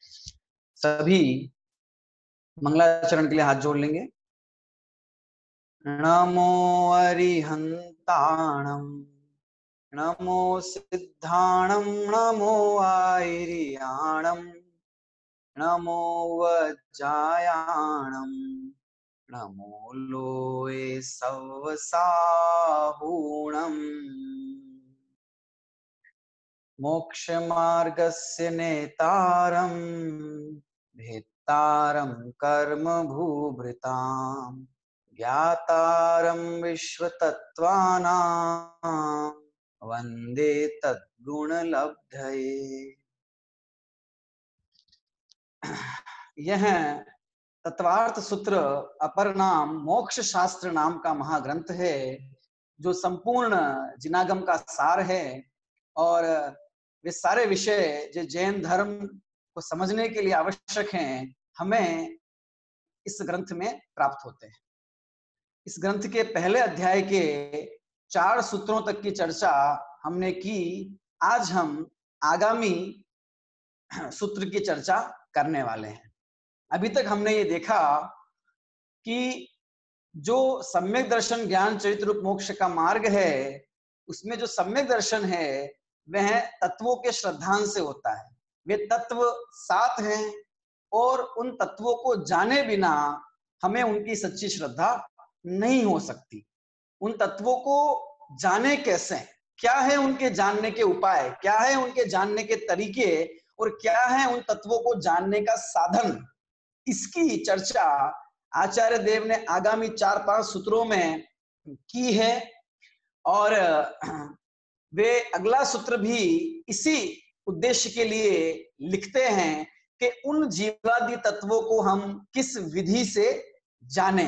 सभी मंगलाचरण के लिए हाथ जोड़ लेंगे। नमो अरिहंताणं नमो सिद्धाणं नमो आयर्याणं नमो वज्रायाणं नमो लोये सवसाहूणम् मोक्षमार्गस्य नेतारं भेत्तारं कर्म भूभृतां ज्ञातारं विश्वतत्त्वानां वन्दे तद्गुणलब्धये। यह तत्वार्थ सूत्र अपर नाम मोक्ष शास्त्र नाम का महाग्रंथ है, जो संपूर्ण जिनागम का सार है और वे सारे विषय जो जैन धर्म को समझने के लिए आवश्यक हैं, हमें इस ग्रंथ में प्राप्त होते हैं। इस ग्रंथ के पहले अध्याय के 4 सूत्रों तक की चर्चा हमने की। आज हम आगामी सूत्र की चर्चा करने वाले हैं। अभी तक हमने ये देखा कि जो सम्यक दर्शन ज्ञान चरित्र रूप मोक्ष का मार्ग है, उसमें जो सम्यक दर्शन है वह तत्वों के श्रद्धांश से होता है। वे तत्व 7 हैं और उन तत्वों को जाने बिना हमें उनकी सच्ची श्रद्धा नहीं हो सकती। उन तत्वों को जाने कैसे, क्या है उनके जानने के उपाय, क्या है उनके जानने के तरीके और क्या है उन तत्वों को जानने का साधन, इसकी चर्चा आचार्य देव ने आगामी 4-5 सूत्रों में की है। और वे अगला सूत्र भी इसी उद्देश्य के लिए लिखते हैं कि उन जीवादि तत्वों को हम किस विधि से जाने।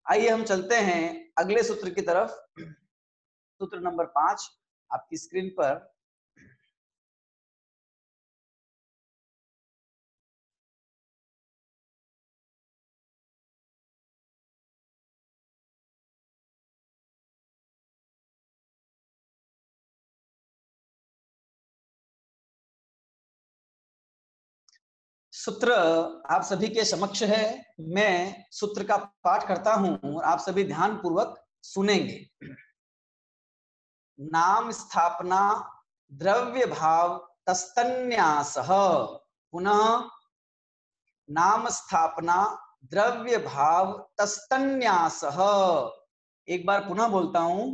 आइए हम चलते हैं अगले सूत्र की तरफ। सूत्र नंबर 5 आपकी स्क्रीन पर। सूत्र आप सभी के समक्ष है। मैं सूत्र का पाठ करता हूं और आप सभी ध्यान पूर्वक सुनेंगे। नाम स्थापना द्रव्य भाव तस्तन्यासः। पुनः नाम स्थापना द्रव्य भाव तस्तन्यासः। एक बार पुनः बोलता हूं।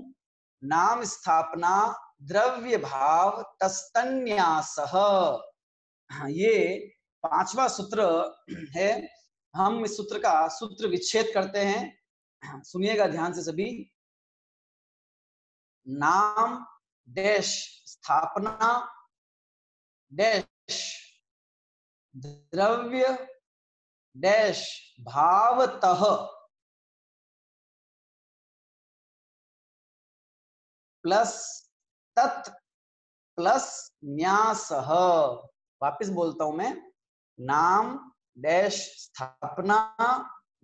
नाम स्थापना द्रव्य भाव तस्तन्यासः। ये 5वां सूत्र है। हम इस सूत्र का सूत्र विच्छेद करते हैं। सुनिएगा ध्यान से सभी। नाम डैश स्थापना डैश द्रव्य डैश भावतः प्लस तत् प्लस न्यासः। वापिस बोलता हूं मैं। नाम डैश स्थापना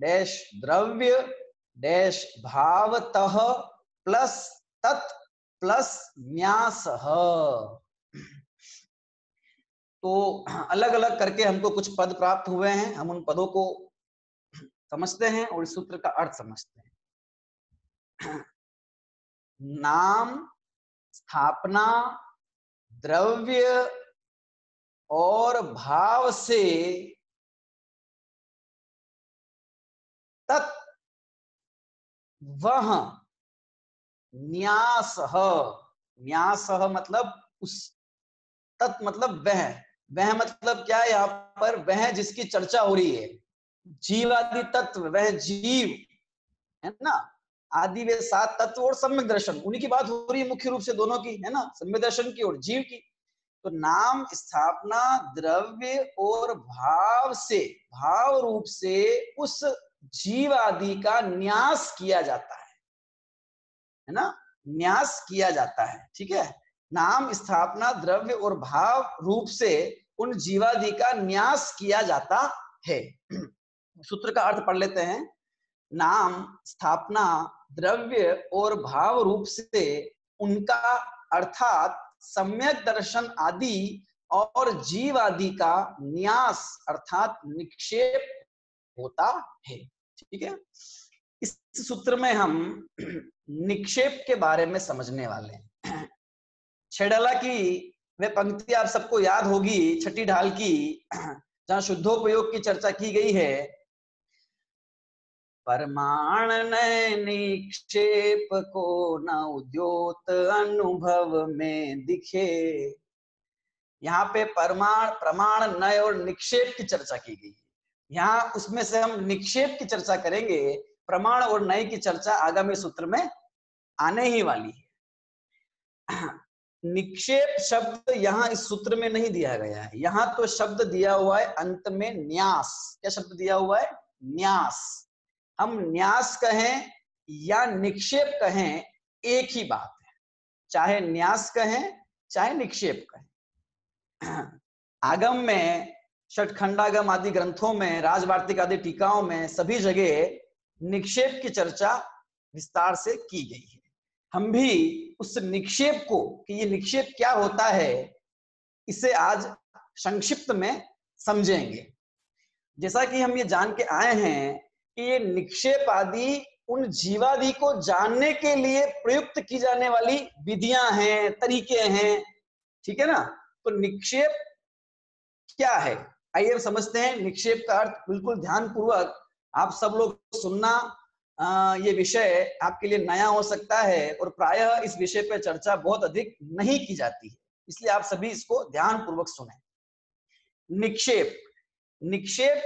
डैश द्रव्य डैश भावतः प्लस तत् प्लस न्यासः। तो अलग अलग करके हमको कुछ पद प्राप्त हुए हैं। हम उन पदों को समझते हैं और इस सूत्र का अर्थ समझते हैं। नाम स्थापना द्रव्य और भाव से तत् वह न्यासः। न्यासः मतलब उस, तत् मतलब वह मतलब क्या है यहाँ पर? वह जिसकी चर्चा हो रही है, जीवादि तत्व, वह जीव है ना। आदि वे 7 तत्व और सम्यक दर्शन, उन्हीं की बात हो रही है मुख्य रूप से, दोनों की है ना, सम्यक दर्शन की और जीव की। तो नाम स्थापना द्रव्य और भाव से, भाव रूप से उस जीव आदि का न्यास किया जाता है ना, न्यास किया जाता है। ठीक है। नाम स्थापना द्रव्य और भाव रूप से उन जीवादि का न्यास किया जाता है। सूत्र का अर्थ पढ़ लेते हैं। नाम स्थापना द्रव्य और भाव रूप से उनका अर्थात सम्यक दर्शन आदि और जीव आदि का न्यास अर्थात निक्षेप होता है। ठीक है, इस सूत्र में हम निक्षेप के बारे में समझने वाले हैं। छेड़ला की वह पंक्ति आप सबको याद होगी, छठी ढाल की, जहां शुद्धोपयोग की चर्चा की गई है। परमाण नय निक्षेप को न उद्योत अनुभव में दिखे। यहाँ पे प्रमाण नय और निक्षेप की चर्चा की गई है। यहाँ उसमें से हम निक्षेप की चर्चा करेंगे, प्रमाण और नय की चर्चा आगामी सूत्र में आने ही वाली है। निक्षेप शब्द यहाँ इस सूत्र में नहीं दिया गया है, यहाँ तो शब्द दिया हुआ है अंत में न्यास। क्या शब्द दिया हुआ है? न्यास। हम न्यास कहें या निक्षेप कहें एक ही बात है, चाहे न्यास कहें चाहे निक्षेप कहें। आगम में, षटखंडागम आदि ग्रंथों में, राजवार्तिक आदि टीकाओं में सभी जगह निक्षेप की चर्चा विस्तार से की गई है। हम भी उस निक्षेप को, कि ये निक्षेप क्या होता है, इसे आज संक्षिप्त में समझेंगे। जैसा कि हम ये जान के आए हैं कि ये निक्षेप आदि उन जीवादि को जानने के लिए प्रयुक्त की जाने वाली विधियां हैं, तरीके हैं। ठीक है ना? तो निक्षेप क्या है, आइए समझते हैं। निक्षेप का अर्थ बिल्कुल ध्यानपूर्वक आप सब लोग सुनना। ये विषय आपके लिए नया हो सकता है और प्रायः इस विषय पर चर्चा बहुत अधिक नहीं की जाती है, इसलिए आप सभी इसको ध्यानपूर्वक सुनें। निक्षेप, निक्षेप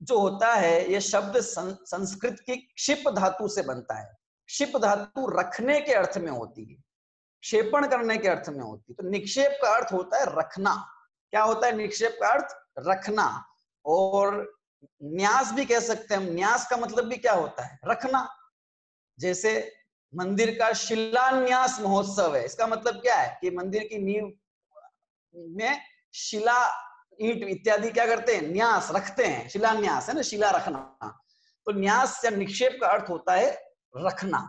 जो होता है, यह शब्द संस्कृत की क्षिप धातु से बनता है। क्षिप धातु रखने के अर्थ में होती है, क्षेपण करने के अर्थ में होती है। तो निक्षेप का अर्थ होता है रखना। क्या होता है निक्षेप का अर्थ? रखना। और न्यास भी कह सकते हैं हम। न्यास का मतलब भी क्या होता है? रखना। जैसे मंदिर का शिलान्यास महोत्सव है, इसका मतलब क्या है कि मंदिर की नींव में शिला, ईंट इत्यादि क्या करते हैं? न्यास रखते हैं। शिलान्यास है ना, शिला रखना। तो न्यास या निक्षेप का अर्थ होता है रखना।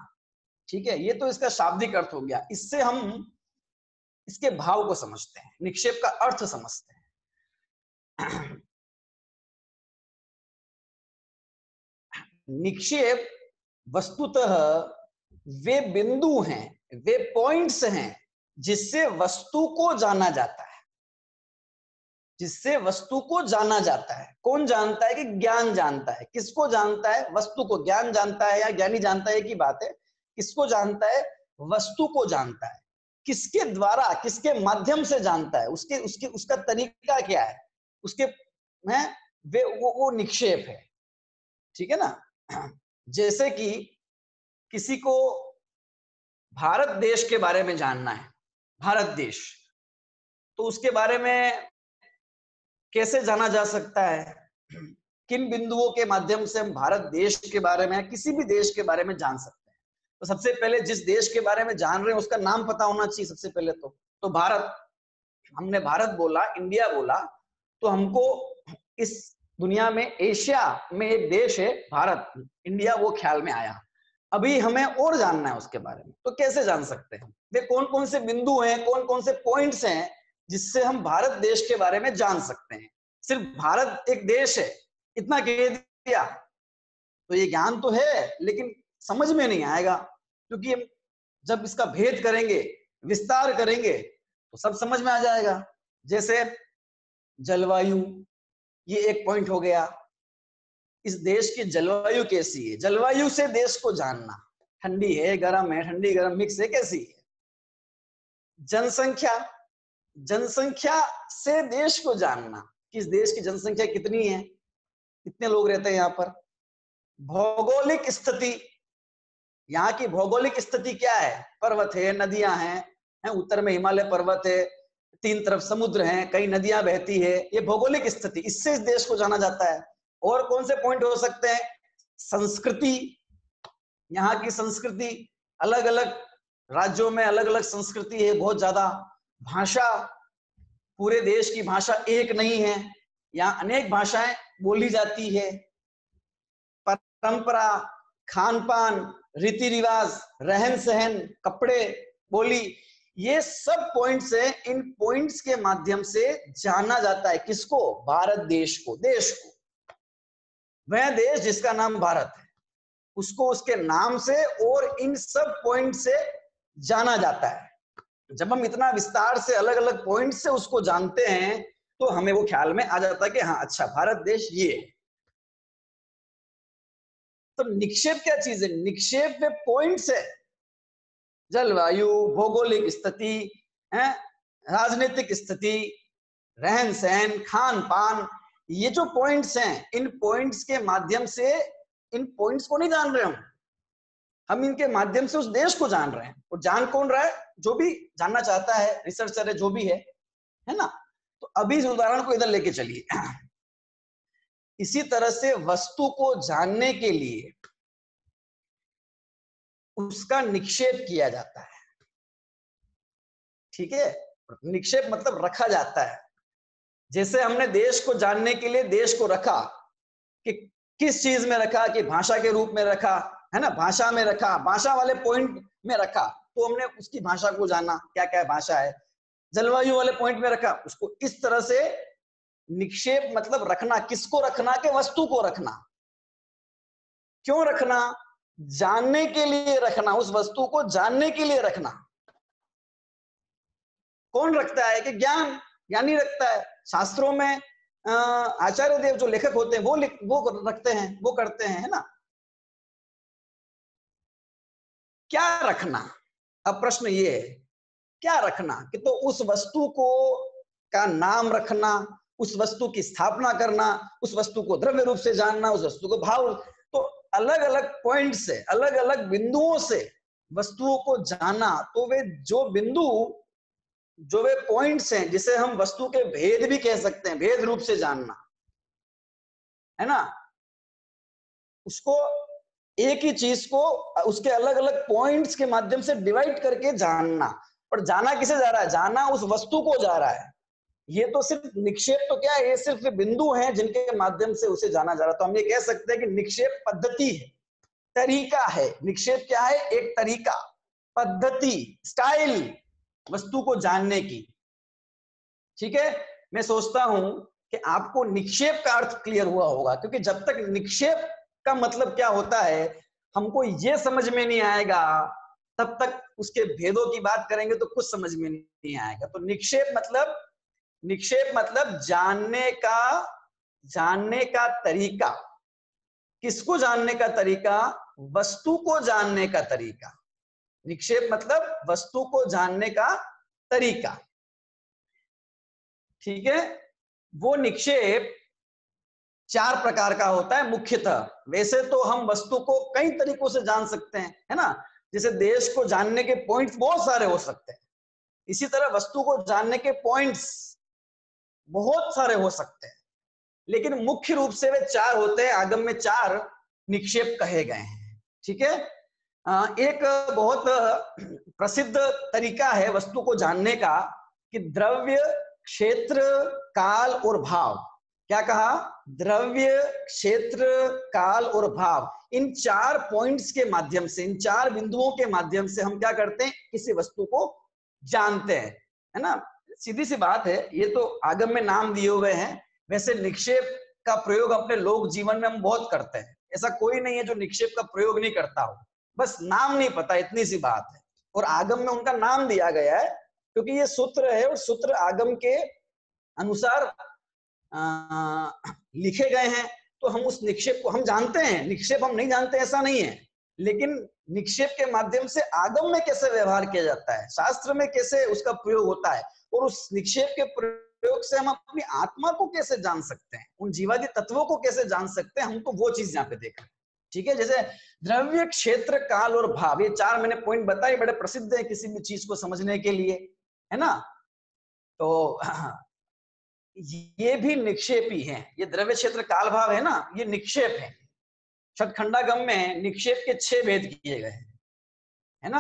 ठीक है, ये तो इसका शाब्दिक अर्थ हो गया। इससे हम इसके भाव को समझते हैं, निक्षेप का अर्थ समझते हैं। निक्षेप वस्तुतः वे बिंदु हैं, वे पॉइंट्स हैं जिससे वस्तु को जाना जाता है। जिससे वस्तु को जाना जाता है। कौन जानता है? कि ज्ञान जानता है। किसको जानता है? वस्तु को। ज्ञान जानता है या ज्ञानी जानता है, एक ही बात है। किसको जानता है? वस्तु को जानता है। किसके द्वारा, किसके माध्यम से जानता है? उसका तरीका क्या है? उसके में वो निक्षेप है। ठीक है ना? जैसे कि किसी को भारत देश के बारे में जानना है, भारत देश, तो उसके बारे में कैसे जाना जा सकता है? किन बिंदुओं के माध्यम से हम भारत देश के बारे में, किसी भी देश के बारे में जान सकते हैं? तो सबसे पहले जिस देश के बारे में जान रहे हैं उसका नाम पता होना चाहिए सबसे पहले। तो भारत, हमने भारत बोला, इंडिया बोला, तो हमको इस दुनिया में एशिया में एक देश है भारत, इंडिया, वो ख्याल में आया। अभी हमें और जानना है उसके बारे में, तो कैसे जान सकते हैं? वे कौन कौन से बिंदु हैं, कौन कौन से पॉइंट्स हैं जिससे हम भारत देश के बारे में जान सकते हैं? सिर्फ भारत एक देश है इतना कह दिया तो ये ज्ञान तो है, लेकिन समझ में नहीं आएगा, क्योंकि हम जब इसका भेद करेंगे, विस्तार करेंगे, तो सब समझ में आ जाएगा। जैसे जलवायु, ये एक पॉइंट हो गया। इस देश की जलवायु कैसी है? जलवायु से देश को जानना, ठंडी है, गर्म है, ठंडी गर्म मिक्स है, कैसी है? जनसंख्या, जनसंख्या से देश को जानना, कि इस देश की जनसंख्या कितनी है, कितने लोग रहते हैं यहाँ पर। भौगोलिक स्थिति, यहाँ की भौगोलिक स्थिति क्या है? पर्वत है, नदियां हैं, उत्तर में हिमालय पर्वत है, तीन तरफ समुद्र हैं, कई नदियां बहती है, ये भौगोलिक स्थिति, इससे इस देश को जाना जाता है। और कौन से पॉइंट हो सकते हैं? संस्कृति, यहाँ की संस्कृति, अलग अलग राज्यों में अलग अलग संस्कृति है, बहुत ज्यादा। भाषा, पूरे देश की भाषा एक नहीं है, यहाँ अनेक भाषाएं बोली जाती है। परंपरा, खान पान, रीति रिवाज, रहन सहन, कपड़े, बोली, ये सब पॉइंट्स है, इन पॉइंट्स के माध्यम से जाना जाता है किसको? भारत देश को। देश को, वह देश जिसका नाम भारत है, उसको उसके नाम से और इन सब पॉइंट से जाना जाता है। जब हम इतना विस्तार से अलग अलग पॉइंट से उसको जानते हैं तो हमें वो ख्याल में आ जाता है कि हाँ अच्छा भारत देश ये है। तो निक्षेप क्या चीज है? निक्षेप में पॉइंट्स है, जलवायु, भौगोलिक स्थिति है, राजनीतिक स्थिति, रहन सहन, खान पान, ये जो पॉइंट्स हैं, इन पॉइंट्स के माध्यम से, इन पॉइंट्स को नहीं जान रहे हम इनके माध्यम से उस देश को जान रहे हैं। और जान कौन रहा है? जो भी जानना चाहता है, रिसर्चर है, जो भी है ना। तो अभी इस उदाहरण को इधर लेके चलिए। इसी तरह से वस्तु को जानने के लिए उसका निक्षेप किया जाता है। ठीक है, निक्षेप मतलब रखा जाता है। जैसे हमने देश को जानने के लिए देश को रखा, कि किस चीज में रखा, कि भाषा के रूप में रखा, है ना, भाषा में रखा, भाषा वाले पॉइंट में रखा तो हमने उसकी भाषा को जाना, क्या क्या भाषा है। जलवायु वाले पॉइंट में रखा उसको। इस तरह से निक्षेप मतलब रखना। किसको रखना? के वस्तु को रखना। क्यों रखना? जानने के लिए रखना, उस वस्तु को जानने के लिए रखना। कौन रखता है? कि ज्ञानी रखता है। शास्त्रों में आचार्य देव जो लेखक होते हैं वो रखते हैं, वो करते हैं, है ना। क्या रखना? अब प्रश्न ये है, क्या रखना? कि तो उस वस्तु को का नाम रखना, उस वस्तु की स्थापना करना, उस वस्तु को द्रव्य रूप से जानना, उस वस्तु को भाव। तो अलग अलग पॉइंट से, अलग अलग बिंदुओं से वस्तुओं को जाना। तो वे जो बिंदु, जो वे पॉइंट्स हैं, जिसे हम वस्तु के भेद भी कह सकते हैं, भेद रूप से जानना, है ना। उसको एक ही चीज को उसके अलग अलग पॉइंट्स के माध्यम से डिवाइड करके जानना। पर जाना किसे जा रहा है? जाना उस वस्तु को जा रहा है। ये तो सिर्फ निक्षेप तो क्या है, ये सिर्फ बिंदु हैं जिनके माध्यम से उसे जाना जा रहा है। तो हम ये कह सकते हैं कि निक्षेप पद्धति है, तरीका है। निक्षेप क्या है? एक तरीका, पद्धति, स्टाइल वस्तु को जानने की। ठीक है, मैं सोचता हूं कि आपको निक्षेप का अर्थ क्लियर हुआ होगा, क्योंकि जब तक निक्षेप का मतलब क्या होता है हमको ये समझ में नहीं आएगा, तब तक उसके भेदों की बात करेंगे तो कुछ समझ में नहीं आएगा। तो निक्षेप मतलब जानने का तरीका। किसको जानने का तरीका? वस्तु को जानने का तरीका। निक्षेप मतलब वस्तु को जानने का तरीका। ठीक है, वो निक्षेप 4 प्रकार का होता है मुख्यतः। वैसे तो हम वस्तु को कई तरीकों से जान सकते हैं, है ना। जैसे देश को जानने के पॉइंट्स बहुत सारे हो सकते हैं, इसी तरह वस्तु को जानने के पॉइंट्स बहुत सारे हो सकते हैं, लेकिन मुख्य रूप से वे 4 होते हैं। आगम में 4 निक्षेप कहे गए हैं। ठीक है, एक बहुत प्रसिद्ध तरीका है वस्तु को जानने का कि द्रव्य, क्षेत्र, काल और भाव। क्या कहा? द्रव्य, क्षेत्र, काल और भाव। इन 4 पॉइंट्स के माध्यम से, इन 4 बिंदुओं के माध्यम से हम क्या करते हैं? किसी वस्तु को जानते हैं, है ना। सीधी सी बात है, ये तो आगम में नाम दिए हुए हैं। वैसे निक्षेप का प्रयोग अपने लोक जीवन में हम बहुत करते हैं। ऐसा कोई नहीं है जो निक्षेप का प्रयोग नहीं करता हो, बस नाम नहीं पता, इतनी सी बात है। और आगम में उनका नाम दिया गया है क्योंकि ये सूत्र है, और सूत्र आगम के अनुसार लिखे गए हैं। तो हम उस निक्षेप को हम जानते हैं, निक्षेप हम नहीं जानते ऐसा नहीं है, लेकिन निक्षेप के माध्यम से आगम में कैसे व्यवहार किया जाता है, शास्त्र में कैसे उसका प्रयोग होता है, और उस निक्षेप के प्रयोग से हम अपनी आत्मा को कैसे जान सकते हैं, उन जीवादि तत्वों को कैसे जान सकते हैं, हमको वो चीज यहाँ पे देख रहे हैं। ठीक है, जैसे द्रव्य, क्षेत्र, काल और भाव, ये 4 मैंने पॉइंट बताए, बड़े प्रसिद्ध है किसी भी चीज को समझने के लिए, है ना। तो ये भी निक्षेप ही है। ये द्रव्य, क्षेत्र, काल, भाव है ना, ये निक्षेप है। षटखंडागम में निक्षेप के 6 भेद किए गए हैं, है ना।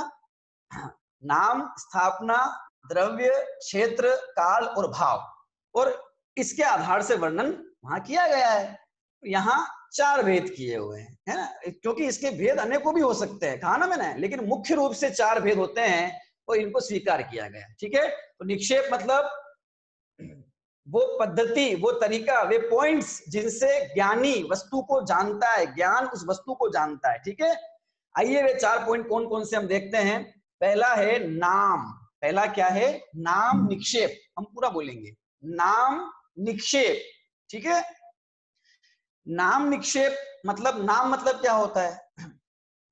नाम, स्थापना, द्रव्य, क्षेत्र, काल और भाव, और इसके आधार से वर्णन वहां किया गया है। यहाँ 4 भेद किए हुए हैं, है ना, क्योंकि इसके भेद अनेकों भी हो सकते हैं, कहा ना मैंने, लेकिन मुख्य रूप से 4 भेद होते हैं और इनको स्वीकार किया गया। ठीक है, तो निक्षेप मतलब वो पद्धति, वो तरीका, वे पॉइंट्स जिनसे ज्ञानी वस्तु को जानता है, ज्ञान उस वस्तु को जानता है। ठीक है, आइए वे 4 पॉइंट कौन कौन से हम देखते हैं। पहला है नाम। पहला क्या है? नाम निक्षेप। हम पूरा बोलेंगे, नाम निक्षेप। ठीक है, नाम निक्षेप मतलब, नाम मतलब क्या होता है?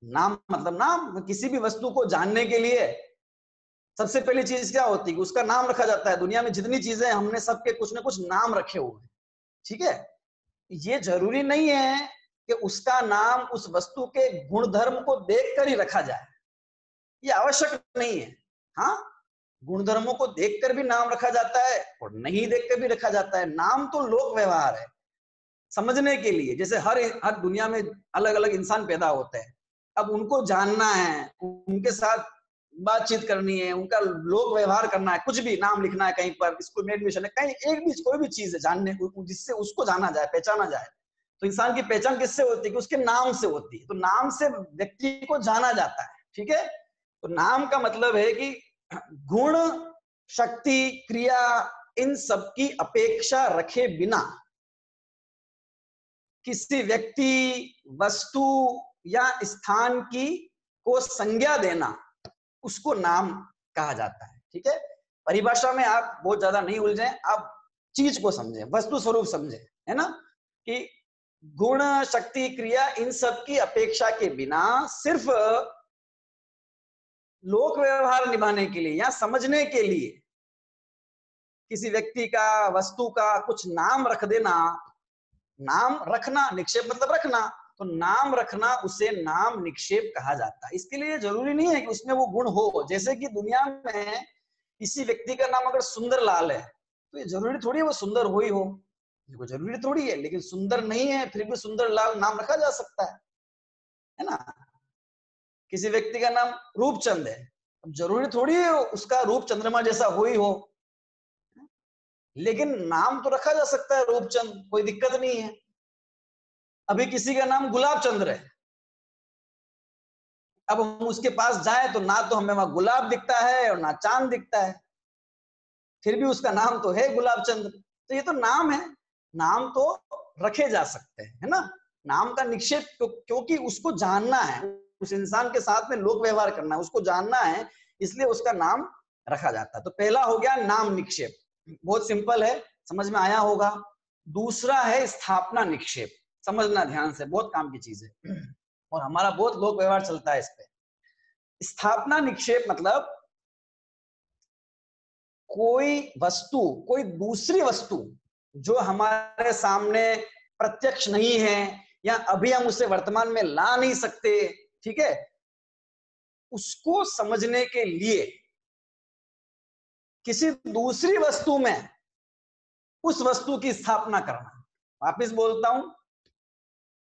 नाम मतलब, नाम किसी भी वस्तु को जानने के लिए सबसे पहली चीज क्या होती है? उसका नाम रखा जाता है। दुनिया में जितनी चीजें, हमने सबके कुछ ना कुछ नाम रखे हुए हैं। ठीक है, ये जरूरी नहीं है कि उसका नाम उस वस्तु के गुणधर्म को देखकर ही रखा जाए, ये आवश्यक नहीं है। हाँ, गुणधर्मों को देखकर भी नाम रखा जाता है और नहीं देखकर भी रखा जाता है। नाम तो लोक व्यवहार है, समझने के लिए। जैसे हर दुनिया में अलग अलग इंसान पैदा होते हैं, अब उनको जानना है, उनके साथ बातचीत करनी है, उनका लोक व्यवहार करना है, कुछ भी नाम लिखना है कहीं पर, स्कूल में एडमिशन है, कहीं एक भी कोई भी चीज है जानने, जिससे उसको जाना जाए, पहचाना जाए। तो इंसान की पहचान किससे होती है? कि उसके नाम से होती है। तो नाम से व्यक्ति को जाना जाता है। ठीक है, तो नाम का मतलब है कि गुण, शक्ति, क्रिया, इन सब की अपेक्षा रखे बिना किसी व्यक्ति, वस्तु या स्थान की को संज्ञा देना, उसको नाम कहा जाता है। ठीक है, परिभाषा में आप बहुत ज्यादा नहीं उलझे, आप चीज को समझे, वस्तु स्वरूप समझे, है ना, कि गुण, शक्ति, क्रिया, इन सब की अपेक्षा के बिना सिर्फ लोक व्यवहार निभाने के लिए या समझने के लिए किसी व्यक्ति का, वस्तु का कुछ नाम रख देना, नाम रखना, निक्षेप मतलब रखना, तो नाम रखना, उसे नाम निक्षेप कहा जाता है। इसके लिए जरूरी नहीं है कि उसमें वो गुण हो। जैसे कि दुनिया में किसी व्यक्ति का नाम अगर सुंदर लाल है, तो ये जरूरी थोड़ी है वो सुंदर हो ही हो, ये जरूरी थोड़ी है। लेकिन सुंदर नहीं है फिर भी सुंदर लाल नाम रखा जा सकता है ना। किसी व्यक्ति का नाम रूपचंद है, अब जरूरी थोड़ी है उसका रूप चंद्रमा जैसा हो ही हो, लेकिन नाम तो रखा जा सकता है रूपचंद, कोई दिक्कत नहीं है। अभी किसी का नाम गुलाब चंद्र है, अब हम उसके पास जाए तो ना तो हमें वहां गुलाब दिखता है और ना चांद दिखता है, फिर भी उसका नाम तो है गुलाब चंद्र। तो ये तो नाम है, नाम तो रखे जा सकते हैं, है ना। नाम का निक्षेप क्योंकि उसको जानना है, उस इंसान के साथ में लोक व्यवहार करना है, उसको जानना है, इसलिए उसका नाम रखा जाता है। तो पहला हो गया नाम निक्षेप, बहुत सिंपल है, समझ में आया होगा। दूसरा है स्थापना निक्षेप, समझना ध्यान से, बहुत काम की चीज है और हमारा बहुत लोक व्यवहार चलता है इस पे। स्थापना निक्षेप मतलब कोई वस्तु, कोई दूसरी वस्तु जो हमारे सामने प्रत्यक्ष नहीं है या अभी हम उसे वर्तमान में ला नहीं सकते, ठीक है, उसको समझने के लिए किसी दूसरी वस्तु में उस वस्तु की स्थापना करना। वापिस बोलता हूं,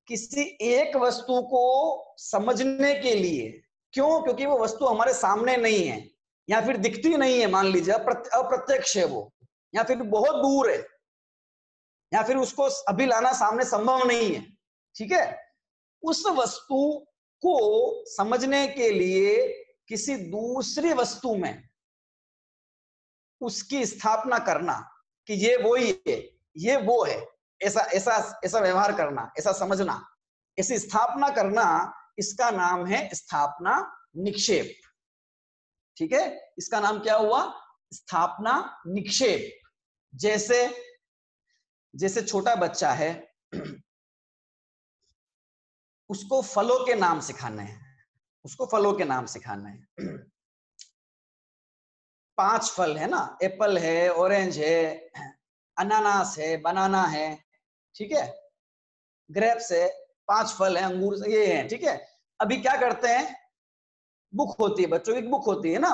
किसी एक वस्तु को समझने के लिए, क्यों? क्योंकि वो वस्तु हमारे सामने नहीं है या फिर दिखती नहीं है, मान लीजिए अप्रत्यक्ष है वो, या फिर बहुत दूर है, या फिर उसको अभी लाना सामने संभव नहीं है। ठीक है, उस वस्तु को समझने के लिए किसी दूसरी वस्तु में उसकी स्थापना करना कि ये वो ही है, ये वो है, ऐसा ऐसा ऐसा व्यवहार करना, ऐसा समझना, ऐसी स्थापना करना, इसका नाम है स्थापना निक्षेप। ठीक है, इसका नाम क्या हुआ? स्थापना निक्षेप। जैसे जैसे छोटा बच्चा है, उसको फलों के नाम सिखाने हैं, उसको फलों के नाम सिखाने हैं। 5 फल है ना, एप्पल है, ऑरेंज है, अनानास है, बनाना है, ठीक है, ग्रेप्स है, 5 फल है, अंगूर ये है, ठीक है। अभी क्या करते हैं, बुक होती है, बच्चों की बुक होती है ना,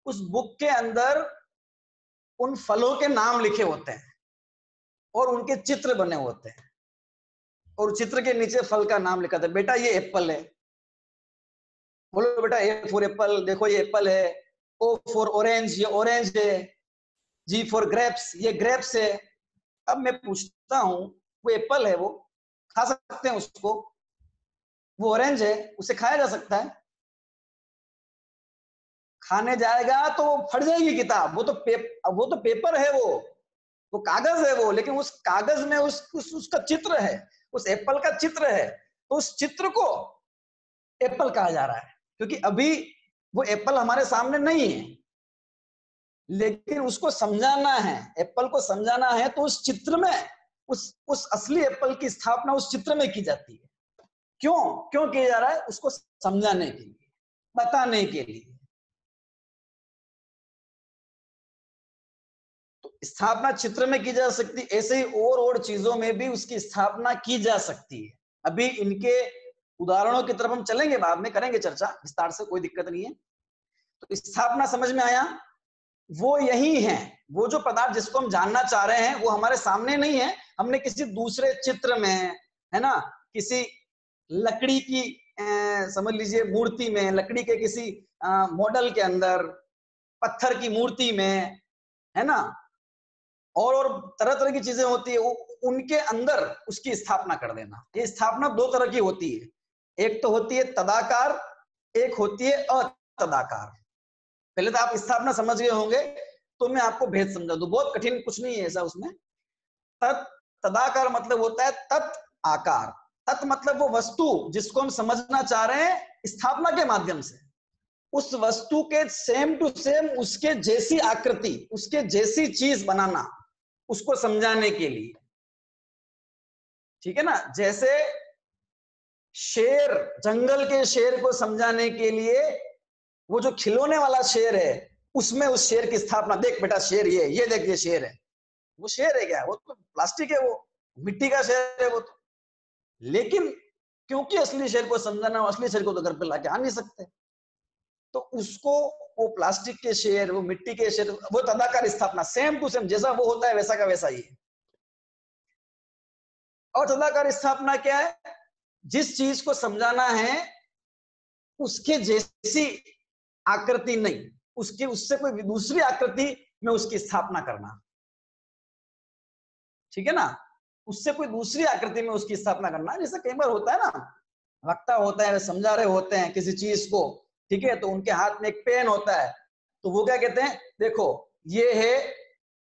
उस बुक के अंदर उन फलों के नाम लिखे होते हैं और उनके चित्र बने होते हैं, और चित्र के नीचे फल का नाम लिखा था, बेटा ये एप्पल है, बोलो बेटा ए फॉर एप्पल, देखो ये एप्पल है, ओ फॉर ऑरेंज, ये ऑरेंज है, जी फॉर ग्रेप्स, ये ग्रेप्स है। अब मैं पूछता हूं, वो एप्पल है, वो खा सकते हैं उसको? वो ऑरेंज है, उसे खाया जा सकता है? खाने जाएगा तो वो फट जाएगी किताब, वो तो पेपर है, वो कागज है वो, लेकिन उस कागज में उसका चित्र है, उस एप्पल का चित्र है, तो उस चित्र को एप्पल कहा जा रहा है, क्योंकि अभी वो एप्पल हमारे सामने नहीं है, लेकिन उसको समझाना है, एप्पल को समझाना है, तो उस चित्र में उस असली एप्पल की स्थापना उस चित्र में की जाती है। क्यों किया जा रहा है? उसको समझाने के लिए, बताने के लिए। तो स्थापना चित्र में की जा सकती है, ऐसे ही और चीजों में भी उसकी स्थापना की जा सकती है। अभी इनके उदाहरणों की तरफ हम चलेंगे, बाद में करेंगे चर्चा विस्तार से, कोई दिक्कत नहीं है। तो स्थापना समझ में आया, वो यही है, वो जो पदार्थ जिसको हम जानना चाह रहे हैं वो हमारे सामने नहीं है, हमने किसी दूसरे चित्र में, है ना, किसी लकड़ी की समझ लीजिए मूर्ति में, लकड़ी के किसी मॉडल के अंदर, पत्थर की मूर्ति में, है ना, और तरह तरह की चीजें होती है, उनके अंदर उसकी स्थापना कर देना। ये स्थापना दो तरह की होती है, एक तो होती है तदाकार, एक होती है अतदाकार। पहले तो आप स्थापना समझ गए होंगे, तो मैं आपको भेद समझा दूं, बहुत कठिन कुछ नहीं है ऐसा उसमें। तदाकार मतलब होता है तत् आकार। तत् मतलब वो वस्तु जिसको हम समझना चाह रहे हैं स्थापना के माध्यम से, उस वस्तु के सेम टू सेम उसके जैसी आकृति, उसके जैसी चीज बनाना, उसको समझाने के लिए। ठीक है ना, जैसे शेर, जंगल के शेर को समझाने के लिए वो जो खिलौने वाला शेर है, उसमें उस शेर की स्थापना, देख बेटा शेर ये देख ये शेर है। वो शेर है क्या? वो तो प्लास्टिक है, वो मिट्टी का शेर है वो तो। लेकिन क्योंकि असली शेर को समझाना, असली शेर को तो घर पे लाके आ नहीं सकते, तो उसको वो प्लास्टिक के शेर, वो मिट्टी के शेर, वो तदाकार स्थापना, सेम टू सेम जैसा वो होता है वैसा का वैसा ही है। और तदाकार स्थापना क्या है? जिस चीज को समझाना है उसके जैसी आकृति नहीं, उससे कोई दूसरी आकृति में उसकी स्थापना करना। ठीक है ना, उससे कोई दूसरी आकृति में उसकी स्थापना करना। जैसे कई बार होता है ना, वक्ता होता है, समझा रहे होते हैं किसी चीज को, ठीक है, तो उनके हाथ में एक पेन होता है, तो वो क्या कहते हैं, देखो ये है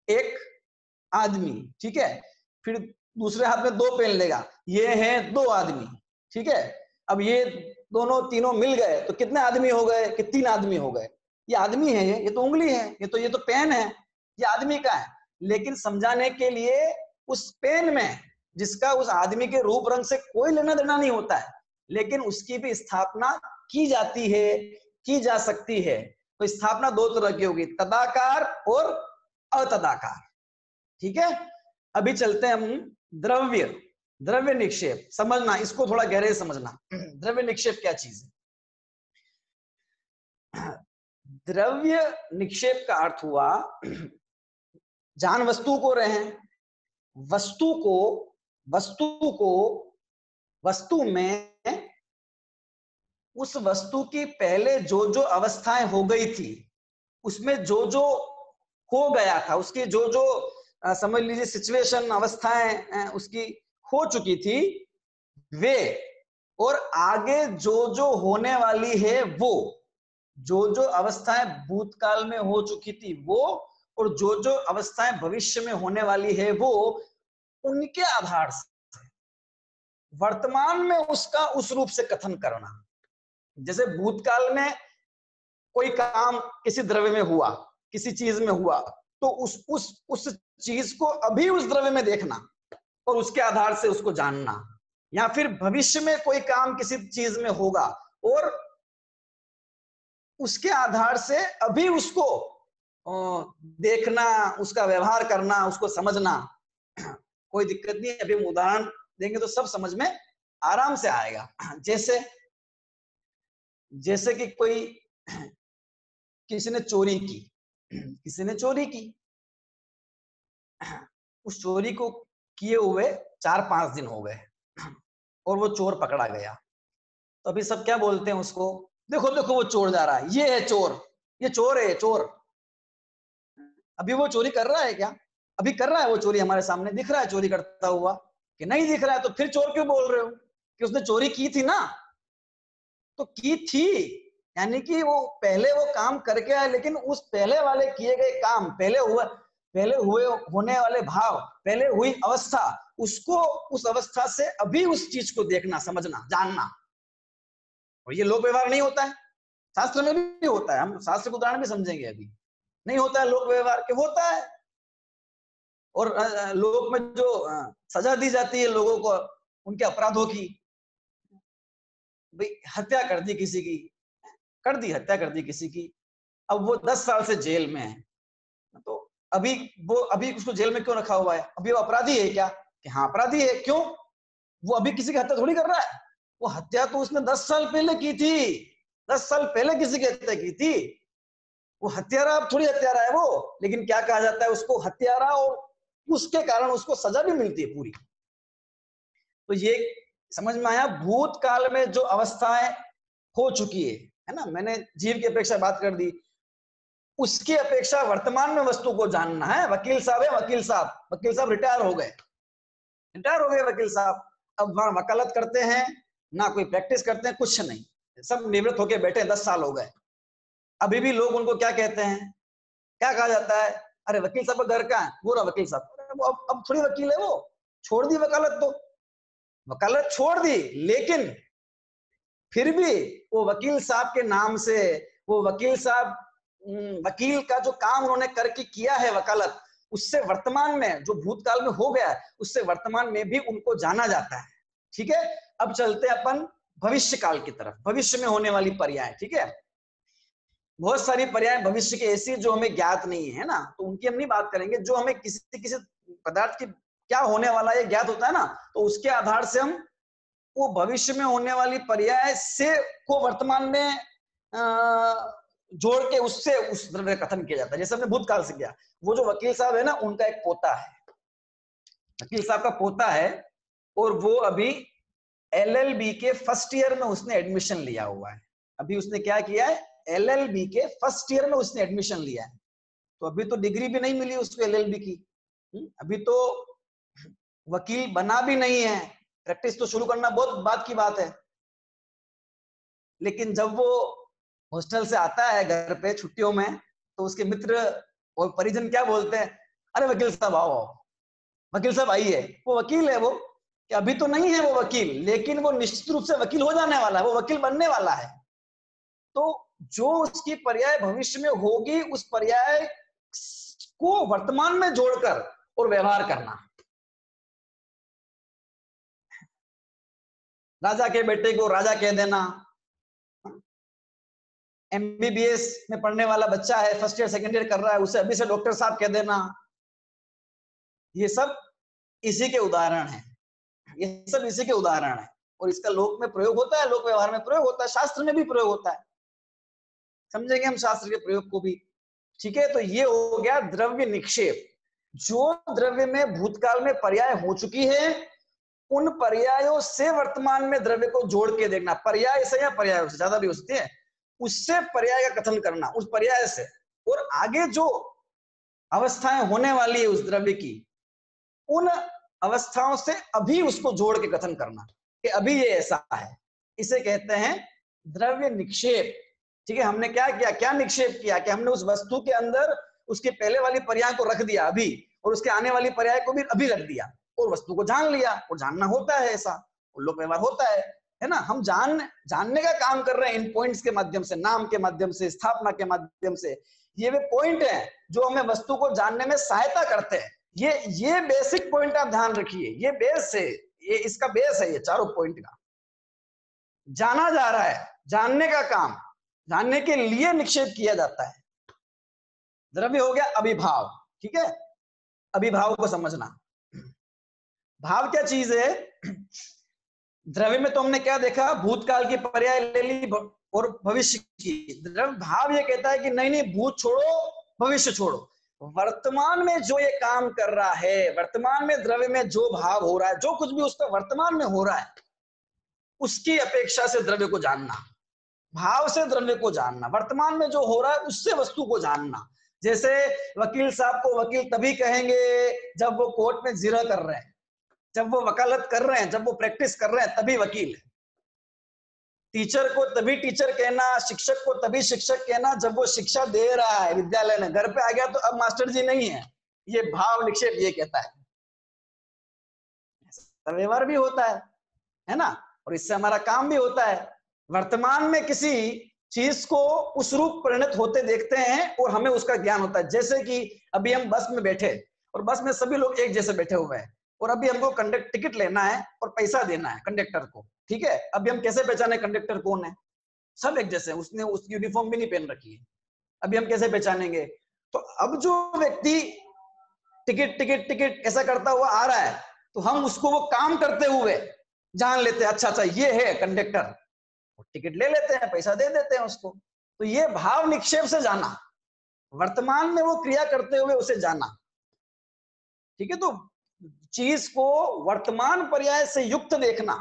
एक आदमी, ठीक है, फिर दूसरे हाथ में दो पेन लेगा, ये है दो आदमी, ठीक है। अब ये दोनों तीनों मिल गए तो कितने आदमी हो गए? कि तीन आदमी हो गए। ये आदमी है, ये तो उंगली है, ये तो पेन है, ये आदमी का है। लेकिन समझाने के लिए उस पेन में, जिसका उस आदमी के रूप रंग से कोई लेना देना नहीं होता है, लेकिन उसकी भी स्थापना की जाती है, की जा सकती है। तो स्थापना दो तरह की होगी, तदाकार और अतदाकार। ठीक है, अभी चलते हैं हम द्रव्य निक्षेप। समझना, इसको थोड़ा गहरे समझना। द्रव्य निक्षेप क्या चीज है? द्रव्य निक्षेप का अर्थ हुआ, जान वस्तु को रहे हैं, वस्तु को वस्तु में उस वस्तु की पहले जो जो अवस्थाएं हो गई थी, उसमें जो जो हो गया था, उसकी जो जो समझ लीजिए सिचुएशन, अवस्थाएं उसकी हो चुकी थी वे, और आगे जो जो होने वाली है वो, जो जो अवस्थाएं भूतकाल में हो चुकी थी वो, और जो जो अवस्थाएं भविष्य में होने वाली है वो, उनके आधार से वर्तमान में उसका उस रूप से कथन करना। जैसे भूतकाल में कोई काम किसी द्रव्य में हुआ, किसी चीज में हुआ, तो उस चीज को अभी उस द्रव्य में देखना और उसके आधार से उसको जानना। या फिर भविष्य में कोई काम किसी चीज में होगा और उसके आधार से अभी उसको देखना, उसका व्यवहार करना, उसको समझना। कोई दिक्कत नहीं है, अभी हम उदाहरण देंगे तो सब समझ में आराम से आएगा। जैसे कि कोई किसी ने चोरी की, उस चोरी को किए हुए 4-5 दिन हो गए और वो चोर पकड़ा गया, तो अभी सब क्या बोलते हैं उसको, देखो देखो वो चोर जा रहा है, ये है चोर, ये चोर है, चोर। अभी वो चोरी कर रहा है क्या? अभी कर रहा है वो चोरी, हमारे सामने दिख रहा है चोरी करता हुआ कि नहीं दिख रहा है? तो फिर चोर क्यों बोल रहे हो? कि उसने चोरी की थी ना, तो की थी, यानी कि वो पहले वो काम करके आए, लेकिन उस पहले वाले किए गए काम, पहले हुए होने वाले भाव, पहले हुई अवस्था, उसको उस अवस्था से अभी उस चीज को देखना, समझना, जानना। और ये लोक व्यवहार नहीं होता है, शास्त्र में भी होता है। हम शास्त्र को उदाहरण भी समझेंगे अभी। नहीं होता है लोक व्यवहार के, होता है। और लोक में जो सजा दी जाती है लोगों को उनके अपराधों की, भाई हत्या कर दी किसी की, हत्या कर दी किसी की, अब वो 10 साल से जेल में है, तो अभी उसको जेल में क्यों रखा हुआ है? अभी वो अपराधी है क्या? कि हाँ अपराधी है। क्यों? वो अभी किसी की हत्या थोड़ी कर रहा है, वो हत्या तो उसने 10 साल पहले की थी, 10 साल पहले किसी की हत्या की थी। वो हत्यारा अब थोड़ी हत्यारा है वो, लेकिन क्या कहा जाता है उसको? हत्यारा, और उसके कारण उसको सजा भी मिलती है पूरी। तो ये समझ में आया, भूतकाल में जो अवस्थाएं हो चुकी है ना, मैंने जीव की अपेक्षा बात कर दी, उसकी अपेक्षा वर्तमान में वस्तु को जानना है। वकील साहब है, वकील साहब रिटायर हो गए, वकील साहब, अब वहां वकालत करते हैं ना, कोई प्रैक्टिस करते हैं, कुछ नहीं, सब निवृत्त होके बैठे, 10 साल हो गए। अभी भी लोग उनको क्या कहते हैं, क्या कहा जाता है? अरे वकील साहब का घर कहाँ है? वो रहा वकील साहब। वो अब थोड़ी वकील है, वो छोड़ दी वकालत, तो वकालत छोड़ दी, लेकिन फिर भी वो वकील साहब के नाम से, वो वकील साहब, वकील का जो काम उन्होंने करके किया है वकालत, उससे वर्तमान में जो भूतकाल में हो गया है, उससे वर्तमान में भी उनको जाना जाता है। ठीक है, अब चलते हैं अपन भविष्य काल की तरफ, भविष्य में होने वाली पर्याय। ठीक है, बहुत सारी पर्याय भविष्य की ऐसी जो हमें ज्ञात नहीं है ना, तो उनकी हम नहीं बात करेंगे। जो हमें किसी पदार्थ की क्या होने वाला है ज्ञात होता है ना, तो उसके आधार से हम वो भविष्य में होने वाली पर्याय से को वर्तमान में जोड़ के उससे उस द्रव्य का कथन किया जाता है। जैसे हमने भूतकाल से किया, वो जो वकील साहब है ना, उनका एक पोता है, वकील साहब का पोता है, और वो अभी एलएलबी के फर्स्ट ईयर में उसने एडमिशन लिया हुआ है। अभी उसने क्या किया है? एलएलबी के फर्स्ट ईयर में उसने एडमिशन लिया है। तो अभी तो डिग्री भी नहीं मिली उसको एलएलबी की, अभी तो वकील बना भी नहीं है, प्रैक्टिस तो शुरू करना बहुत बात की बात है। लेकिन जब वो हॉस्टल से आता है घर पे छुट्टियों में, तो उसके मित्र और परिजन क्या बोलते हैं? अरे वकील साहब आओ, वकील साहब आइए। वो वकील है, वो कि अभी तो नहीं है वो वकील, लेकिन वो निश्चित रूप से वकील हो जाने वाला है, वो वकील बनने वाला है। तो जो उसकी पर्याय भविष्य में होगी, उस पर्याय को वर्तमान में जोड़कर और व्यवहार करना। राजा के बेटे को राजा कह देना, एमबीबीएस में पढ़ने वाला बच्चा है, फर्स्ट ईयर सेकंड ईयर कर रहा है, उसे अभी से डॉक्टर साहब कह देना, ये सब इसी के उदाहरण हैं, ये सब इसी के उदाहरण है। और इसका लोक में प्रयोग होता है, लोक व्यवहार में प्रयोग होता है, शास्त्र में भी प्रयोग होता है, समझेंगे हम शास्त्र के प्रयोग को भी। ठीक है, तो ये हो गया द्रव्य निक्षेप। जो द्रव्य में भूतकाल में पर्याय हो चुकी है, उन पर्यायों से वर्तमान में द्रव्य को जोड़ के देखना, पर्याय से या पर्यायों से, ज्यादा भी हो सकती है, उससे पर्याय का कथन करना, उस पर्याय से। और आगे जो अवस्थाएं होने वाली है उस द्रव्य की, उन अवस्थाओं से अभी उसको जोड़ के कथन करना कि अभी ये ऐसा है, इसे कहते हैं द्रव्य निक्षेप। ठीक है, हमने क्या किया, क्या निक्षेप किया कि हमने उस वस्तु के अंदर उसके पहले वाली पर्याय को रख दिया अभी, और उसके आने वाली पर्याय को भी अभी रख दिया, और वस्तु को जान लिया। और जानना होता है ऐसा, लोक व्यवहार होता है ना। हम जानने का काम कर रहे हैं इन पॉइंट्स के माध्यम से, नाम के माध्यम से, स्थापना के माध्यम से। ये वे पॉइंट हैं जो हमें वस्तु को जानने में सहायता करते हैं। ये बेसिक पॉइंट आप ध्यान रखिए, ये बेस है, ये इसका बेस है, ये चारों पॉइंट का। जाना जा रहा है, जानने का काम, जानने के लिए निक्षेप किया जाता है। द्रव्य हो गया अभिभाव। ठीक है, अभिभाव को समझना। भाव क्या चीज है? द्रव्य में तो हमने क्या देखा, भूतकाल की पर्याय ले ली और भविष्य की। द्रव्य भाव ये कहता है कि नहीं नहीं, भूत छोड़ो, भविष्य छोड़ो, वर्तमान में जो ये काम कर रहा है, वर्तमान में द्रव्य में जो भाव हो रहा है, जो कुछ भी उसका वर्तमान में हो रहा है, उसकी अपेक्षा से द्रव्य को जानना, भाव से द्रव्य को जानना, वर्तमान में जो हो रहा है उससे वस्तु को जानना। जैसे वकील साहब को वकील तभी कहेंगे जब वो कोर्ट में जिरह कर रहे हैं, जब वो वकालत कर रहे हैं, जब वो प्रैक्टिस कर रहे हैं, तभी वकील है। टीचर को तभी टीचर कहना, शिक्षक को तभी शिक्षक कहना जब वो शिक्षा दे रहा है विद्यालय में। घर पे आ गया तो अब मास्टर जी नहीं है, ये भाव निक्षेप ये कहता है। व्यवहार भी होता है ना, और इससे हमारा काम भी होता है। वर्तमान में किसी चीज को उस रूप परिणत होते देखते हैं और हमें उसका ज्ञान होता है। जैसे कि अभी हम बस में बैठे और बस में सभी लोग एक जैसे बैठे हुए हैं और अभी हमको कंडक्टर टिकट लेना है और पैसा देना है कंडक्टर को, ठीक है। अभी हम कैसे पहचाने कंडक्टर कौन है? सब एक जैसे, उसने उस यूनिफॉर्म भी नहीं पहन रखी है, अभी हम कैसे पहचानेंगे? तो अब जो व्यक्ति टिकट टिकट टिकट ऐसा करता हुआ आ रहा है तो हम उसको वो काम करते हुए जान लेते हैं, अच्छा अच्छा ये है कंडक्टर, टिकट ले लेते हैं, पैसा दे देते हैं उसको। तो ये भाव निक्षेप से जाना, वर्तमान में वो क्रिया करते हुए उसे जाना, ठीक है। तो चीज को वर्तमान पर्याय से युक्त देखना,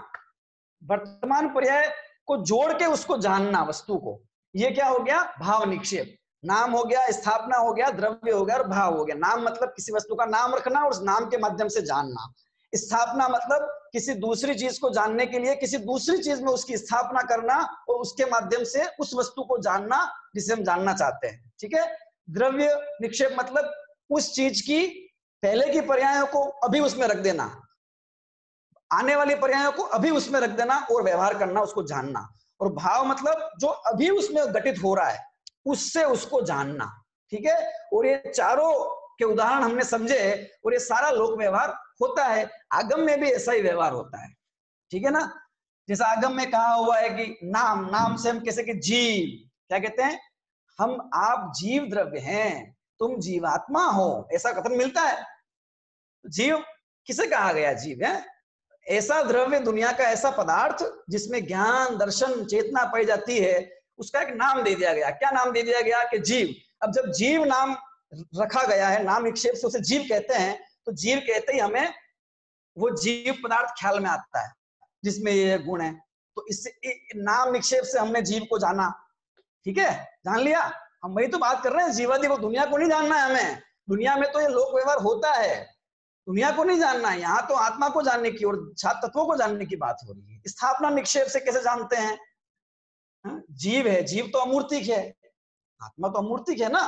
वर्तमान पर्याय को जोड़ के उसको जानना वस्तु को, ये क्या हो गया? भाव निक्षेप। नाम हो गया, स्थापना हो गया, द्रव्य हो गया और भाव हो गया। नाम मतलब किसी वस्तु का नाम रखना और उस नाम के माध्यम से जानना। स्थापना मतलब किसी दूसरी चीज को जानने के लिए किसी दूसरी चीज में उसकी स्थापना करना और उसके माध्यम से उस वस्तु को जानना जिसे हम जानना चाहते हैं, ठीक है। द्रव्य निक्षेप मतलब उस चीज की पहले की पर्यायों को अभी उसमें रख देना, आने वाली पर्यायों को अभी उसमें रख देना और व्यवहार करना, उसको जानना। और भाव मतलब जो अभी उसमें घटित हो रहा है उससे उसको जानना, ठीक है। और ये चारों के उदाहरण हमने समझे और ये सारा लोक व्यवहार होता है। आगम में भी ऐसा ही व्यवहार होता है, ठीक है ना। जैसा आगम में कहा हुआ है कि नाम, नाम से हम कैसे कि जीव, क्या कहते हैं? हम आप जीव द्रव्य हैं, तुम जीवात्मा हो, ऐसा कथन मिलता है। जीव किसे कहा गया? जीव है ऐसा द्रव्य, दुनिया का ऐसा पदार्थ जिसमें ज्ञान, दर्शन, चेतना पाई जाती है, उसका एक नाम दे दिया गया। क्या नाम दे दिया गया? कि जीव। अब जब जीव नाम रखा गया है, नाम निक्षेप से उसे जीव कहते हैं, तो जीव कहते ही हमें वो जीव पदार्थ ख्याल में आता है जिसमें ये गुण है। तो इससे नाम निक्षेप से हमने जीव को जाना, ठीक है, जान लिया। हम वही तो बात कर रहे हैं, जीवादि को, दुनिया को नहीं जानना है हमें। दुनिया में तो ये लोक व्यवहार होता है, दुनिया को नहीं जानना है। यहाँ तो आत्मा को जानने की और सात तत्वों को जानने की बात हो रही है। स्थापना निक्षेप से कैसे जानते हैं? जीव है, जीव तो अमूर्तिक है, आत्मा तो अमूर्तिक है ना।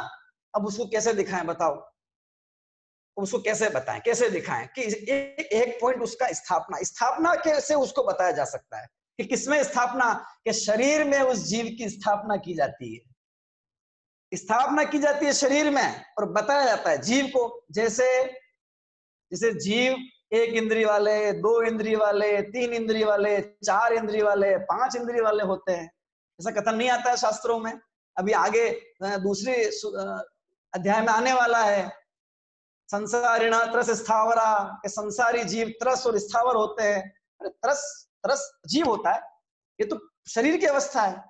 अब उसको कैसे दिखाएं बताओ? उसको कैसे बताएं, कैसे दिखाएं कि एक पॉइंट उसका स्थापना, स्थापना कैसे उसको बताया जा सकता है कि किसमें स्थापना? कि शरीर में उस जीव की स्थापना की जाती है, स्थापना की जाती है शरीर में और बताया जाता है जीव को। जैसे जैसे जीव एक इंद्रिय वाले, दो इंद्रिय वाले, तीन इंद्रिय वाले, चार इंद्रिय वाले, पांच इंद्रिय वाले होते हैं, ऐसा कथन नहीं आता है शास्त्रों में। अभी आगे दूसरे अध्याय में आने वाला है, संसारिण त्रस स्थावरा, के संसारी जीव त्रस और स्थावर होते हैं। अरे त्रस, त्रस जीव होता है, ये तो शरीर की अवस्था है,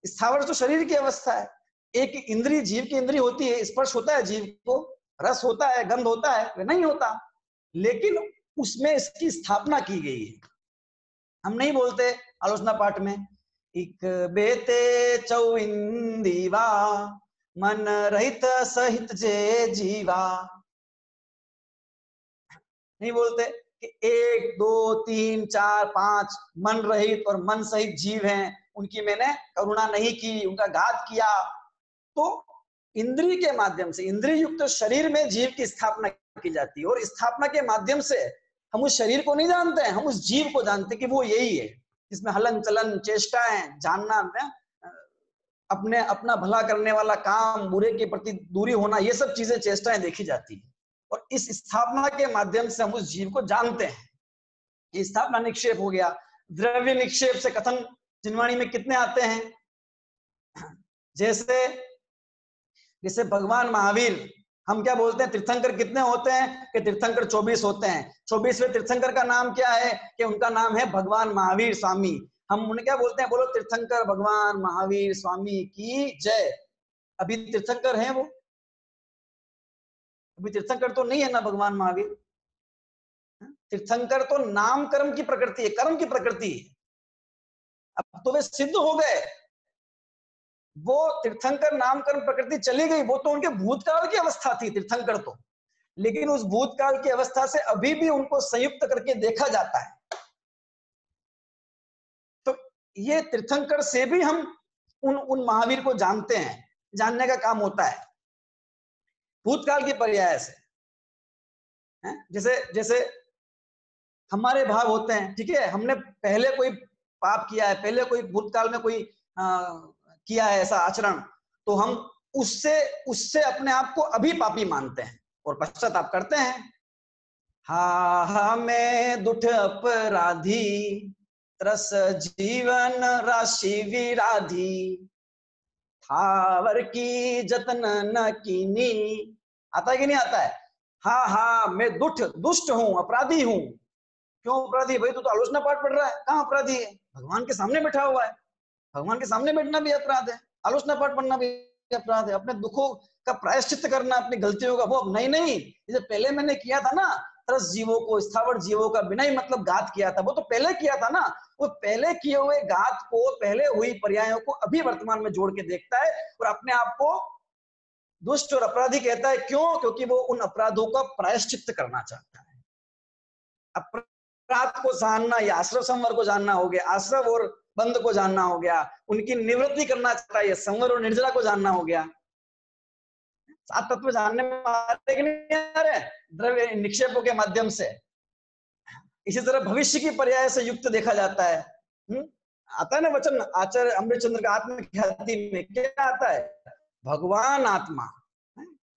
स्थावर तो शरीर की अवस्था है। एक इंद्रिय जीव की इंद्रिय होती है, स्पर्श होता है जीव को, रस होता है, गंध होता है, वे नहीं होता, लेकिन उसमें इसकी स्थापना की गई है। हम नहीं बोलते आलोचना पाठ में इक बेते चौ इंदीवा मन रहित सहित जे जीवा, नहीं बोलते कि एक, दो, तीन, चार, पांच मन रहित और मन सहित जीव हैं, उनकी मैंने करुणा नहीं की, उनका घात किया। तो इंद्रिय के माध्यम से, इंद्रिय युक्त शरीर में जीव की स्थापना की जाती है और स्थापना के माध्यम से हम उस शरीर को नहीं जानते हैं, हम उस जीव को जानते हैं कि वो यही है जिसमें हलन चलन, चेष्टाएं, जानना, अपने अपना भला करने वाला काम, बुरे के प्रति दूरी होना, ये सब चीजें, चेष्टाएं देखी जाती है। और इस स्थापना के माध्यम से हम उस जीव को जानते हैं। ये स्थापना निक्षेप हो गया। द्रव्य निक्षेप से कथन जिनवाणी में कितने आते हैं? जैसे जैसे भगवान महावीर, हम क्या बोलते हैं, तीर्थंकर कितने होते हैं? कि तीर्थंकर 24 होते हैं। 24वें तीर्थंकर का नाम क्या है? कि उनका नाम है भगवान महावीर स्वामी। हम उन्हें क्या बोलते हैं? बोलो तीर्थंकर भगवान महावीर स्वामी की जय। अभी तीर्थंकर हैं वो? अभी तीर्थंकर तो नहीं है ना भगवान महावीर। तीर्थंकर तो नाम कर्म की प्रकृति है, कर्म की प्रकृति है। अब तो वे सिद्ध हो गए, वो तीर्थंकर नाम कर्म प्रकृति चली गई, वो तो उनके भूतकाल की अवस्था थी तीर्थंकर तो। लेकिन उस भूतकाल की अवस्था से अभी भी उनको संयुक्त करके देखा जाता है। तो ये तीर्थंकर से भी हम उन महावीर को जानते हैं, जानने का काम होता है भूतकाल के पर्याय से। जैसे जैसे हमारे भाव होते हैं, ठीक है, हमने पहले कोई पाप किया है, पहले कोई भूतकाल में कोई किया है ऐसा आचरण, तो हम उससे उससे अपने आप को अभी पापी मानते हैं और पश्चाताप करते हैं। हा हा मैं दुष्ट अपराधी, त्रस जीवन राशि विराधी, थावर की जतन न कीनी। आता है कि नहीं आता है? हाँ हाँ मैं दुष्ट हूं, अपराधी हूं। क्यों अपराधी? भाई तू तो आलोचना पाठ पढ़ रहा है, कहाँ अपराधी है? भगवान के सामने बैठा हुआ है, भगवान के सामने बैठना भी अपराध है, आलोचना पाठ पढ़ना भी अपराध है, अपने दुखों का प्रायश्चित करना, अपनी गलतियों का, वो नहीं नहीं, जैसे पहले मैंने किया था ना, तरस जीवों को, स्थावर जीवों का बिना ही मतलब घात किया था, वो तो पहले किया था ना। वो पहले किए हुए घात को, पहले हुई पर्यायों को अभी वर्तमान में जोड़ के देखता है और अपने आप को दुष्ट और अपराधी कहता है। क्यों? क्योंकि वो उन अपराधों का प्रायश्चित करना चाहता है। अपराध को जानना या आश्रव संवर को जानना हो गया, आश्रव और बंध को जानना हो गया, उनकी निवृत्ति करना चाहता है, संवर और निर्जरा को जानना हो गया। सात तत्व जानने में आ रहे कि नहीं आ रहे? द्रव्य निक्षेपों के माध्यम से। इसी तरह भविष्य की पर्याय से युक्त देखा जाता है। आता है ना वचन आचार्य अमृतचंद्र का आत्मख्याति में, क्या आता है? भगवान आत्मा।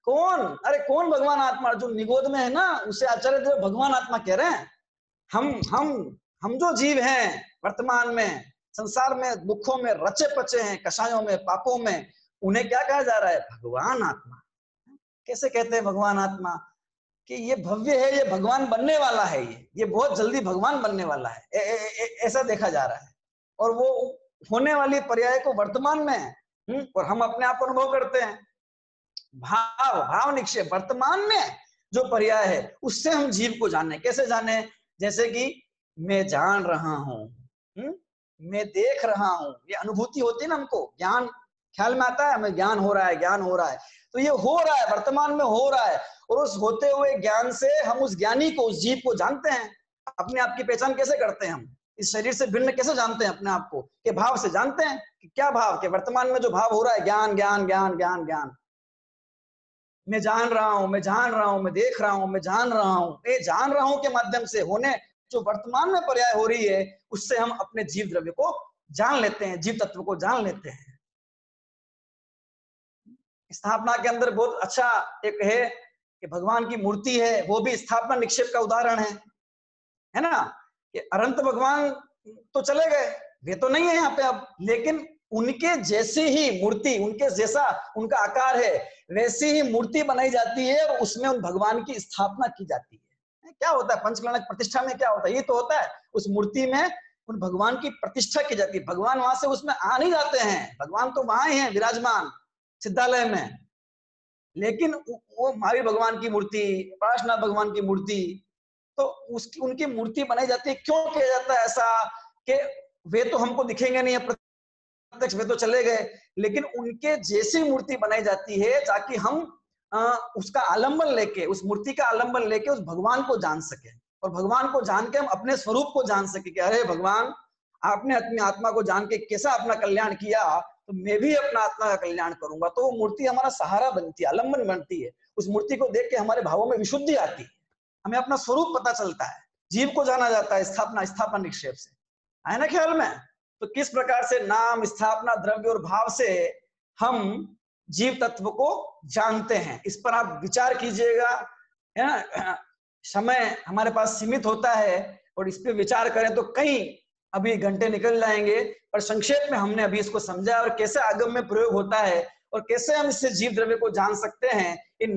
कौन? अरे कौन भगवान आत्मा? जो निगोद में है ना, उसे आचार्य देव भगवान आत्मा कह रहे हैं। हम जो जीव हैं वर्तमान में संसार में दुखों में रचे पचे हैं, कषायों में, पापों में, उन्हें क्या कहा जा रहा है? भगवान आत्मा। कैसे कहते हैं भगवान आत्मा? कि ये भव्य है, ये भगवान बनने वाला है, ये बहुत जल्दी भगवान बनने वाला है, ऐसा देखा जा रहा है। और वो होने वाली पर्याय को वर्तमान में और हम अपने आप को अनुभव करते हैं। भाव निक्षेप वर्तमान में जो पर्याय है उससे हम जीव को जाने। कैसे जाने? जैसे कि मैं जान रहा हूं, मैं देख रहा हूं, ये अनुभूति होती है ना हमको, ज्ञान ख्याल में आता है, हमें ज्ञान हो रहा है, ज्ञान हो रहा है, तो ये हो रहा है, वर्तमान में हो रहा है। और उस होते हुए ज्ञान से हम उस ज्ञानी को, उस जीव को जानते हैं। अपने आप की पहचान कैसे करते हैं? हम इस शरीर से भिन्न कैसे जानते हैं अपने आप को? के भाव से जानते हैं। कि क्या भाव? के वर्तमान में जो भाव हो रहा है, ज्ञान ज्ञान ज्ञान ज्ञान ज्ञान, मैं जान रहा हूं, मैं जान रहा हूं, मैं देख रहा हूं, मैं जान रहा हूं, मैं जान रहा हूं के माध्यम से होने जो वर्तमान में पर्याय हो रही है, उससे हम अपने जीव द्रव्य को जान लेते हैं, जीव तत्व को जान लेते हैं। स्थापना के अंदर बहुत अच्छा एक है कि भगवान की मूर्ति है, वो भी स्थापना निक्षेप का उदाहरण है ना? कि अनंत भगवान तो चले गए, वे तो नहीं है यहाँ पे अब, लेकिन उनके जैसी ही मूर्ति, उनके जैसा उनका आकार है, वैसी ही मूर्ति बनाई जाती है और उसमें उन भगवान की स्थापना की जाती है। क्या होता है पंचकलश प्रतिष्ठा में? क्या होता है? ये तो होता है उस मूर्ति में उन भगवान की प्रतिष्ठा की जाती है। भगवान वहां से उसमें आ नहीं जाते हैं, भगवान तो वहां ही है विराजमान सिद्धालय में, लेकिन वो महावीर भगवान की मूर्ति, पार्श्वनाथ भगवान की मूर्ति, तो उसकी उनकी मूर्ति बनाई जाती है। क्यों किया जाता है ऐसा? कि वे तो हमको दिखेंगे नहीं प्रत्यक्ष, वे तो चले गए, लेकिन उनके जैसी मूर्ति बनाई जाती है ताकि हम उसका आलंबन लेके, उस मूर्ति का आलंबन लेके उस भगवान को जान सके, और भगवान को जान के हम अपने स्वरूप को जान सके कि अरे भगवान, आपने अपनी आत्मा को जान के कैसा अपना कल्याण किया, तो मैं भी अपना आत्मा का कल्याण करूंगा। तो वो मूर्ति हमारा सहारा बनती है, आलंबन बनती है। उस मूर्ति को देख के हमारे भावों में विशुद्धि आती है, हमें अपना स्वरूप पता चलता है, जीव को जाना जाता है स्थापना निक्षेप से। है ना ख्याल में? तो किस प्रकार से नाम, स्थापना, द्रव्य और भाव से हम जीव तत्व को जानते हैं, इस पर आप विचार कीजिएगा, है ना? समय हमारे पास सीमित होता है और इस पे विचार करें तो कई अभी घंटे निकल जाएंगे, पर संक्षेप में हमने अभी इसको समझा और कैसे आगम में प्रयोग होता है और कैसे हम इससे जीव द्रव्य को जान सकते हैं। इन